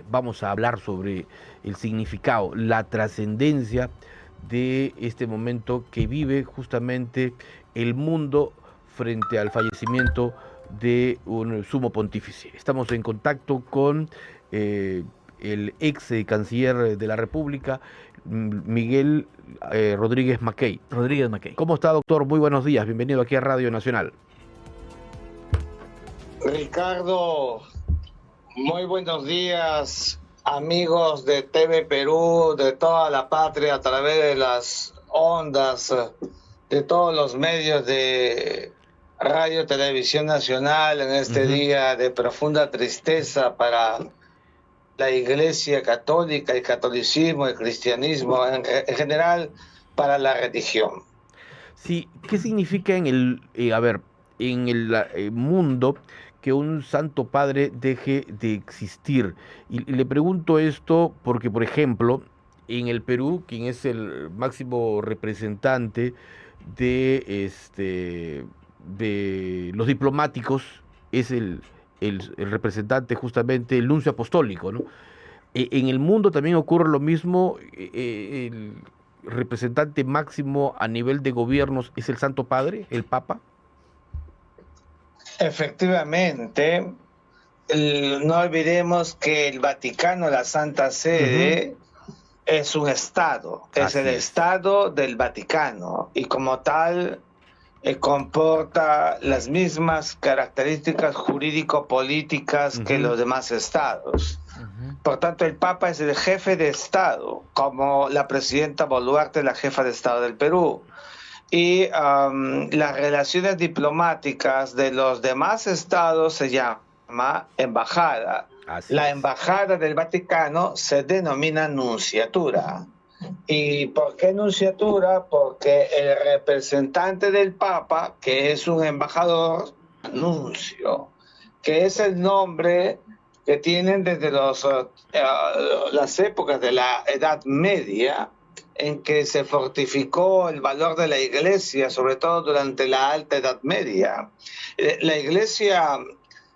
Vamos a hablar sobre el significado, la trascendencia de este momento que vive justamente el mundo frente al fallecimiento de un sumo pontífice. Estamos en contacto con el ex canciller de la República, Miguel Rodríguez Mackey. ¿Cómo está, doctor? Muy buenos días, bienvenido aquí a Radio Nacional. Ricardo, muy buenos días, amigos de TV Perú, de toda la patria, a través de las ondas, de todos los medios de Radio Televisión Nacional, en este día de profunda tristeza para la Iglesia Católica, el catolicismo, el cristianismo, en general para la religión. Sí, ¿qué significa en el mundo que un Santo Padre deje de existir? Y le pregunto esto porque, por ejemplo, en el Perú, quien es el máximo representante de los diplomáticos es el representante, justamente el nuncio apostólico, ¿no? En el mundo también ocurre lo mismo. El representante máximo a nivel de gobiernos es el Santo Padre, el Papa. Efectivamente, no olvidemos que el Vaticano, la Santa Sede, es un Estado, es el Estado del Vaticano, y como tal comporta las mismas características jurídico-políticas que los demás estados. Por tanto, el Papa es el jefe de Estado, como la presidenta Boluarte, la jefa de Estado del Perú. Y las relaciones diplomáticas de los demás estados se llama embajada. La embajada del Vaticano se denomina nunciatura. ¿Y por qué nunciatura? Porque el representante del Papa, que es un embajador, nuncio, que es el nombre que tienen desde las épocas de la Edad Media, en que se fortificó el valor de la Iglesia, sobre todo durante la Alta Edad Media. La Iglesia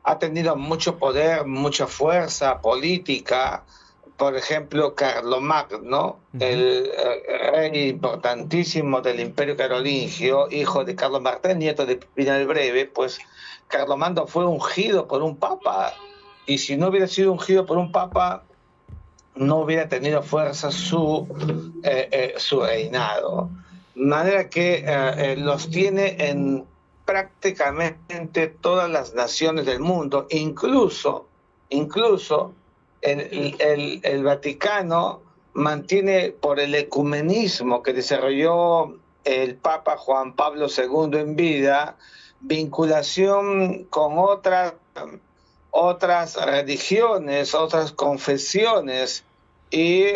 ha tenido mucho poder, mucha fuerza política. Por ejemplo, Carlomagno, el rey importantísimo del Imperio Carolingio, hijo de Carlos Martel, nieto de Pipino el Breve, pues Carlomagno fue ungido por un papa, y si no hubiera sido ungido por un papa, no hubiera tenido fuerza su reinado. De manera que los tiene en prácticamente todas las naciones del mundo, incluso el Vaticano mantiene, por el ecumenismo que desarrolló el Papa Juan Pablo II en vida, vinculación con otras religiones, otras confesiones, y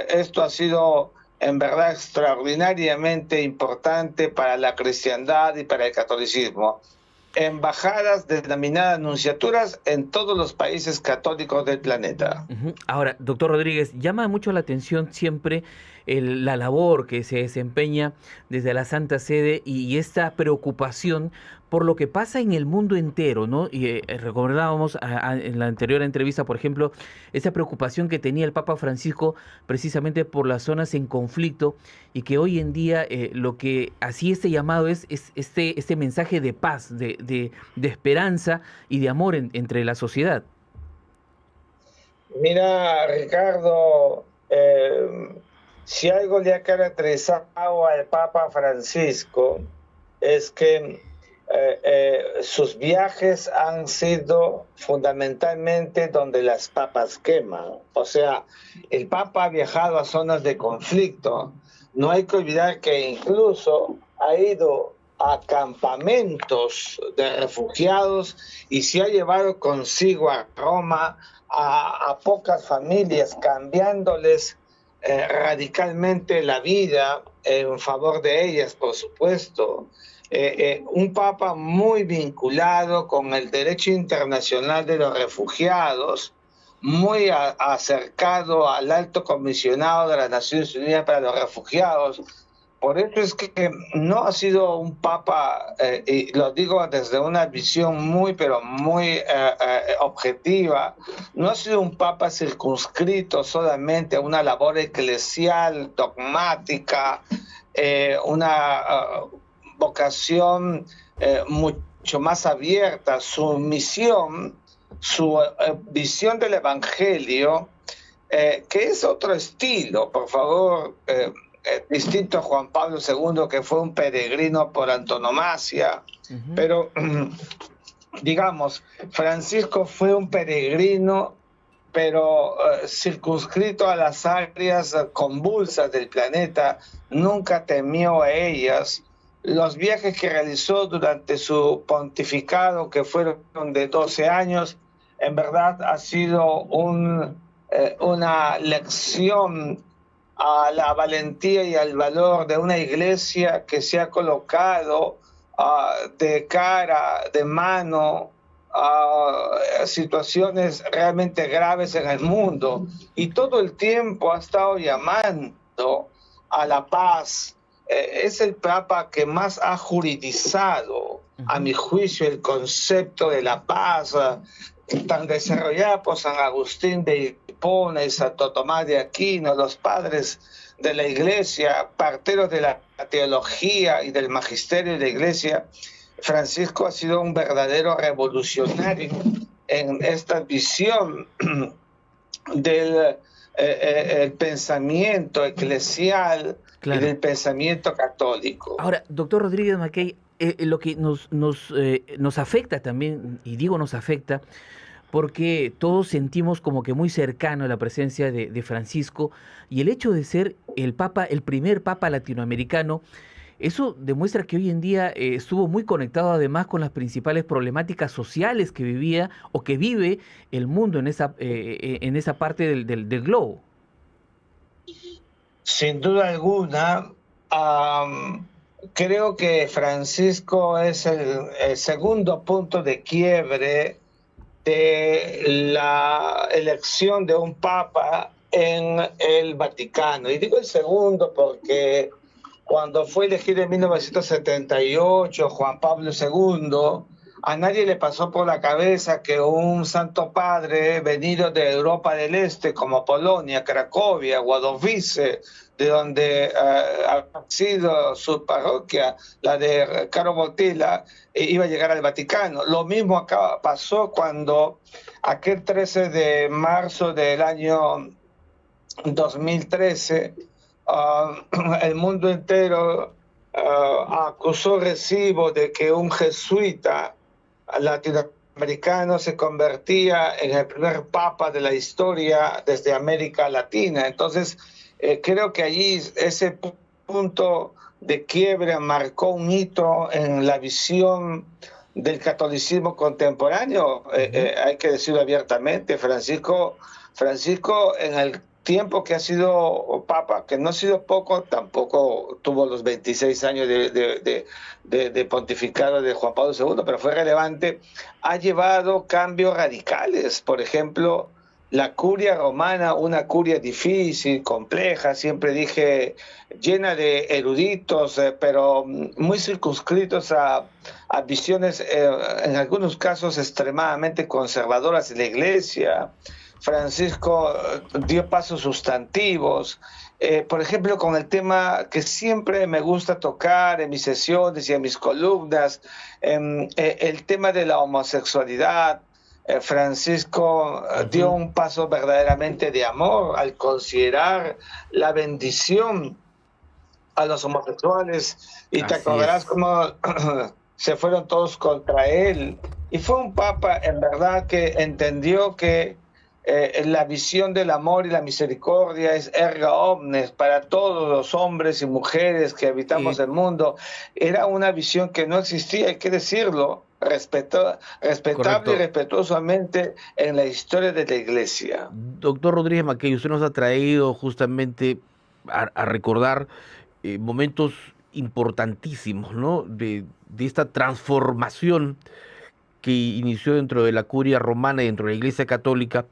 esto ha sido en verdad extraordinariamente importante para la cristiandad y para el catolicismo. Embajadas denominadas nunciaturas en todos los países católicos del planeta. Ahora, doctor Rodríguez, llama mucho la atención siempre la labor que se desempeña desde la Santa Sede y esta preocupación por lo que pasa en el mundo entero, ¿no? Y recordábamos en la anterior entrevista, por ejemplo, esa preocupación que tenía el Papa Francisco precisamente por las zonas en conflicto, y que hoy en día lo que así este llamado es este mensaje de paz, de esperanza y de amor entre la sociedad. Mira, Ricardo, si algo le ha caracterizado al Papa Francisco es que sus viajes han sido fundamentalmente donde las papas queman. O sea, el Papa ha viajado a zonas de conflicto. No hay que olvidar que incluso ha ido a campamentos de refugiados y se ha llevado consigo a Roma a pocas familias, cambiándoles radicalmente la vida en favor de ellas, por supuesto. Un papa muy vinculado con el derecho internacional de los refugiados, muy acercado al alto comisionado de las Naciones Unidas para los Refugiados, Por eso es que no ha sido un papa, y lo digo desde una visión muy, pero muy objetiva, no ha sido un papa circunscrito solamente a una labor eclesial, dogmática, una vocación mucho más abierta. Su misión, su visión del Evangelio, que es otro estilo, por favor, distinto a Juan Pablo II, que fue un peregrino por antonomasia, pero digamos, Francisco fue un peregrino, pero circunscrito a las áreas convulsas del planeta, nunca temió a ellas. Los viajes que realizó durante su pontificado, que fueron de 12 años, en verdad ha sido una lección a la valentía y al valor de una iglesia que se ha colocado de cara, de mano, a situaciones realmente graves en el mundo, y todo el tiempo ha estado llamando a la paz. Es el Papa que más ha juridizado, a mi juicio, el concepto de la paz, tan desarrollada por San Agustín de Hipona y Santo Tomás de Aquino, los padres de la Iglesia, parteros de la teología y del magisterio de la Iglesia. Francisco ha sido un verdadero revolucionario en esta visión del el pensamiento eclesial, claro, y del pensamiento católico. Ahora, doctor Rodríguez Mackay, lo que nos afecta también, y digo nos afecta, porque todos sentimos como que muy cercano la presencia de Francisco, y el hecho de ser el Papa, el primer Papa latinoamericano, eso demuestra que hoy en día estuvo muy conectado además con las principales problemáticas sociales que vivía o que vive el mundo en esa parte del globo. Sin duda alguna, creo que Francisco es el segundo punto de quiebre de la elección de un papa en el Vaticano. Y digo el segundo porque cuando fue elegido en 1978 Juan Pablo II, a nadie le pasó por la cabeza que un santo padre venido de Europa del Este, como Polonia, Cracovia, Wadowice, de donde ha sido su parroquia, la de Caro Botila, iba a llegar al Vaticano. Lo mismo acá pasó cuando aquel 13 de marzo del año 2013, el mundo entero acusó recibo de que un jesuita latinoamericano se convertía en el primer papa de la historia desde América Latina. Entonces, creo que allí ese punto de quiebre marcó un hito en la visión del catolicismo contemporáneo. Hay que decirlo abiertamente, Francisco en el tiempo que ha sido papa, que no ha sido poco, tampoco tuvo los 26 años de pontificado de Juan Pablo II, pero fue relevante, ha llevado cambios radicales. Por ejemplo, la curia romana, una curia difícil, compleja, siempre dije, llena de eruditos, pero muy circunscritos a visiones, en algunos casos extremadamente conservadoras de la Iglesia. Francisco dio pasos sustantivos, por ejemplo, con el tema que siempre me gusta tocar en mis sesiones y en mis columnas, el tema de la homosexualidad. Francisco dio un paso verdaderamente de amor al considerar la bendición a los homosexuales, y te acordarás cómo se fueron todos contra él, y fue un papa en verdad que entendió que la visión del amor y la misericordia es erga omnes para todos los hombres y mujeres que habitamos el mundo. Era una visión que no existía, hay que decirlo, respetable y respetuosamente en la historia de la Iglesia. Doctor Rodríguez Mackay, usted nos ha traído justamente a recordar momentos importantísimos, ¿no? de esta transformación que inició dentro de la curia romana y dentro de la Iglesia Católica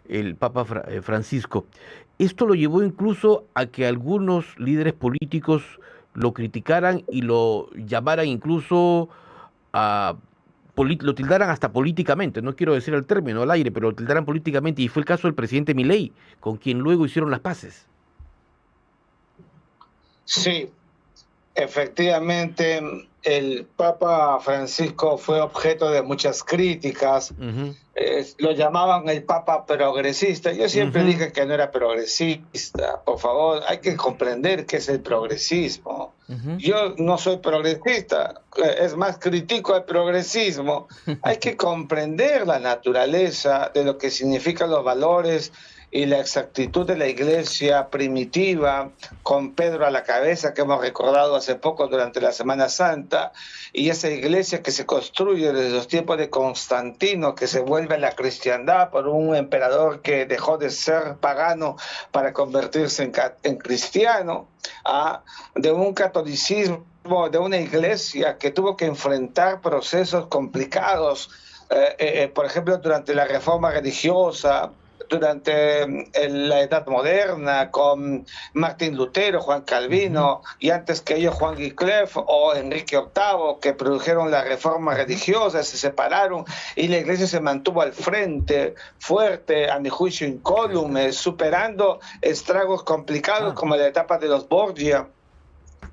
el Papa Francisco. Esto lo llevó incluso a que algunos líderes políticos lo criticaran y lo llamaran incluso a lo tildaran hasta políticamente, no quiero decir el término al aire, pero lo tildaran políticamente, y fue el caso del presidente Milei, con quien luego hicieron las paces. Sí, efectivamente, el Papa Francisco fue objeto de muchas críticas. Lo llamaban el Papa progresista. Yo siempre dije que no era progresista. Por favor, hay que comprender qué es el progresismo. Yo no soy progresista, es más, critico el progresismo. Hay que comprender la naturaleza de lo que significan los valores y la exactitud de la iglesia primitiva, con Pedro a la cabeza, que hemos recordado hace poco durante la Semana Santa, y esa iglesia que se construye desde los tiempos de Constantino, que se vuelve a la cristiandad por un emperador que dejó de ser pagano para convertirse en cristiano, de un catolicismo, de una iglesia que tuvo que enfrentar procesos complicados, por ejemplo, durante la reforma religiosa, durante la Edad Moderna, con Martín Lutero, Juan Calvino, y antes que ellos Juan Wycliffe o Enrique VIII, que produjeron la reforma religiosa, se separaron y la iglesia se mantuvo al frente, fuerte, a mi juicio incólume, superando estragos complicados como la etapa de los Borgia.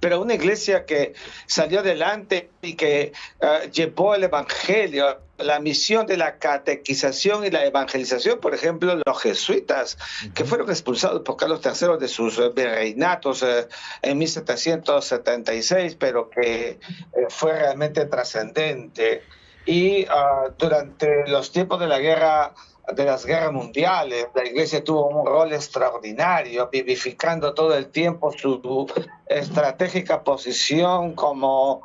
Pero una iglesia que salió adelante y que llevó el evangelio, la misión de la catequización y la evangelización. Por ejemplo, los jesuitas, que fueron expulsados por Carlos III de sus virreinatos en 1776, pero que fue realmente trascendente. Y durante los tiempos de las guerras mundiales, la iglesia tuvo un rol extraordinario, vivificando todo el tiempo su estratégica posición como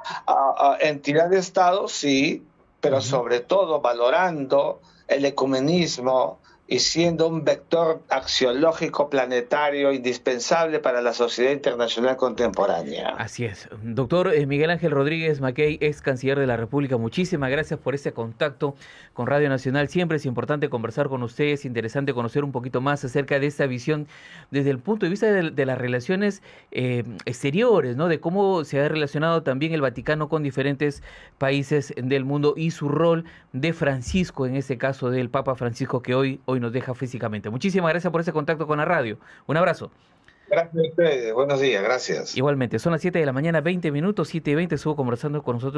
entidad de Estado, sí, pero sobre todo valorando el ecumenismo y siendo un vector axiológico planetario indispensable para la sociedad internacional contemporánea. Así es. Doctor Miguel Ángel Rodríguez Mackey, ex canciller de la República, muchísimas gracias por ese contacto con Radio Nacional. Siempre es importante conversar con ustedes, interesante conocer un poquito más acerca de esta visión desde el punto de vista de las relaciones exteriores, ¿no? De cómo se ha relacionado también el Vaticano con diferentes países del mundo y su rol de Francisco, en este caso del Papa Francisco, que hoy nos deja físicamente. Muchísimas gracias por ese contacto con la radio. Un abrazo. Gracias a ustedes. Buenos días. Gracias. Igualmente, son las 7 de la mañana, 20 minutos, 7:20, estuvo conversando con nosotros